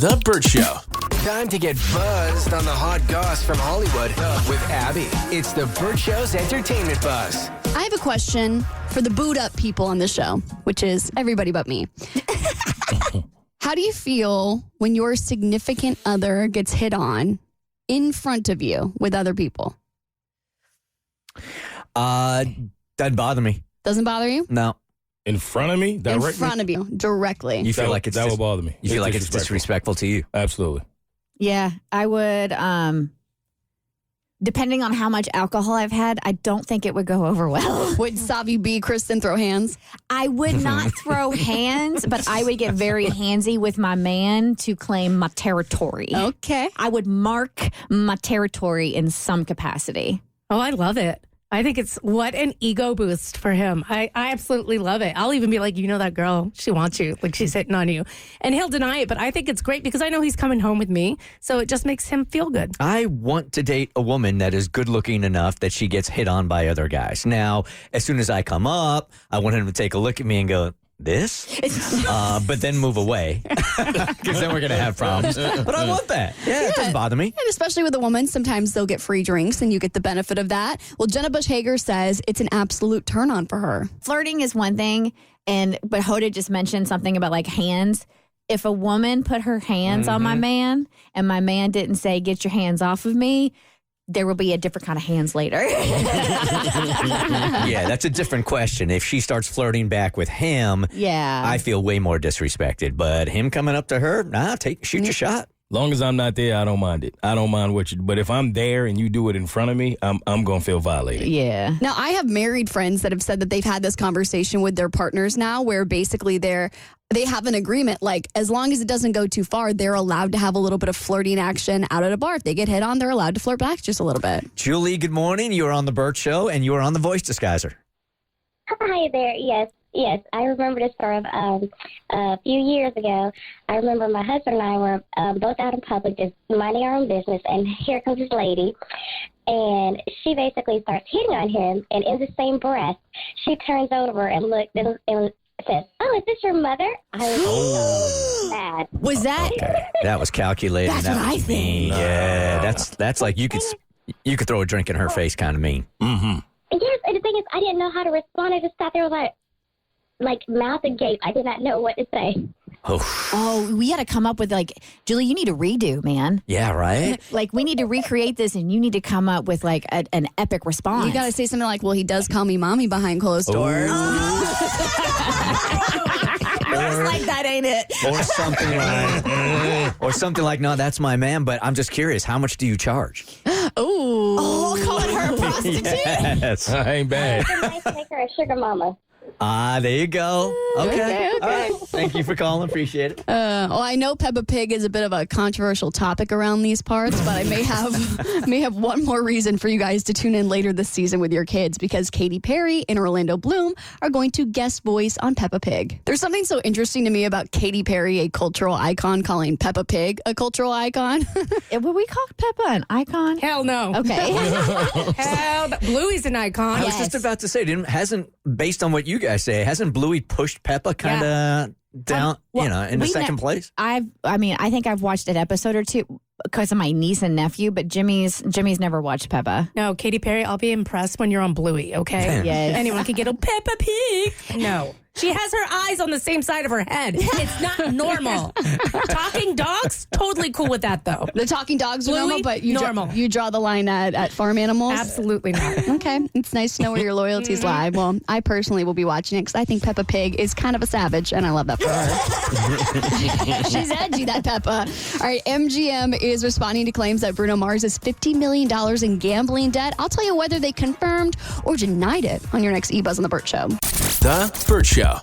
The Bert Show. Time to get buzzed on the hot goss from Hollywood with Abby. It's the Bert Show's entertainment buzz. I have a question for the booed up people on this show, which is everybody but me. How do you feel when your significant other gets hit on in front of you with other people? Doesn't bother me. Doesn't bother you? No. In front of me? Directly? In front of you, directly. You feel like it's that would bother me. You feel like it's disrespectful to you? Absolutely. Yeah, I would. Depending on how much alcohol I've had, I don't think it would go over well. Would Savi B. Kristen throw hands? I would not throw hands, but I would get very handsy with my man to claim my territory. Okay. I would mark my territory in some capacity. Oh, I love it. I think it's what an ego boost for him. I absolutely love it. I'll even be like, you know that girl, she wants you. Like she's hitting on you. And he'll deny it, but I think it's great because I know he's coming home with me. So it just makes him feel good. I want to date a woman that is good looking enough that she gets hit on by other guys. Now, as soon as I come up, I want him to take a look at me and go, this? But then move away because then we're going to have problems. But I want that. Yeah, it doesn't bother me. And especially with a woman, sometimes they'll get free drinks and you get the benefit of that. Well, Jenna Bush Hager says it's an absolute turn on for her. Flirting is one thing, but Hoda just mentioned something about like hands. If a woman put her hands on my man and my man didn't say, get your hands off of me, there will be a different kind of hands later. Yeah, that's a different question. If she starts flirting back with him, I feel way more disrespected. But him coming up to her, shoot your shot. Long as I'm not there, I don't mind it. I don't mind what you. But if I'm there and you do it in front of me, I'm gonna feel violated. Yeah. Now, I have married friends that have said that they've had this conversation with their partners now, where basically they have an agreement, like as long as it doesn't go too far, they're allowed to have a little bit of flirting action out at a bar. If they get hit on, they're allowed to flirt back just a little bit. Julie, good morning. You are on the Bert Show, and you are on the Voice Disguiser. Hi there. Yes. I remember this story of a few years ago. I remember my husband and I were both out in public just minding our own business, and here comes this lady, and she basically starts hitting on him, and in the same breath, she turns over and looks and says, "Oh, is this your mother?" I was so mad. Was that? Okay. That was calculated. That's that what was I think. mean. Yeah, that's like you could throw a drink in her face, kind of mean. Mm-hmm. Yes, and the thing is, I didn't know how to respond. I just sat there like mouth agape. I did not know what to say. Oh, we got to come up with Julie, you need a redo, man. Yeah, right? Like we need to recreate this and you need to come up with like an epic response. You got to say something like, well, he does call me mommy behind closed doors. Just like that, ain't it? Or something like, no, that's my man, but I'm just curious, how much do you charge? Oh, calling her a prostitute? Yes. I ain't bad. It's nice to make her a sugar mama. There you go. Okay. Okay. All right. Thank you for calling. Appreciate it. Well, I know Peppa Pig is a bit of a controversial topic around these parts, but I may have one more reason for you guys to tune in later this season with your kids, because Katy Perry and Orlando Bloom are going to guest voice on Peppa Pig. There's something so interesting to me about Katy Perry, a cultural icon, calling Peppa Pig a cultural icon. Would we call Peppa an icon? Hell no. Okay. Bluey's an icon. I was just about to say, based on what you guys say, hasn't Bluey pushed Peppa kind of down, into second place? I think I've watched an episode or two because of my niece and nephew, but Jimmy's never watched Peppa. No, Katy Perry, I'll be impressed when you're on Bluey, okay? Yes. Anyone can get a Peppa Pig. No. She has her eyes on the same side of her head. It's not normal. Talking dogs, totally cool with that, though. The talking dogs are Bluey, normal, but normal. You draw the line at farm animals? Absolutely not. Okay. It's nice to know where your loyalties lie. Well, I personally will be watching it because I think Peppa Pig is kind of a savage, and I love that for her. She's edgy, that Peppa. All right, MGM is responding to claims that Bruno Mars is $50 million in gambling debt. I'll tell you whether they confirmed or denied it on your next eBuzz on The Bert Show. The Bert Show.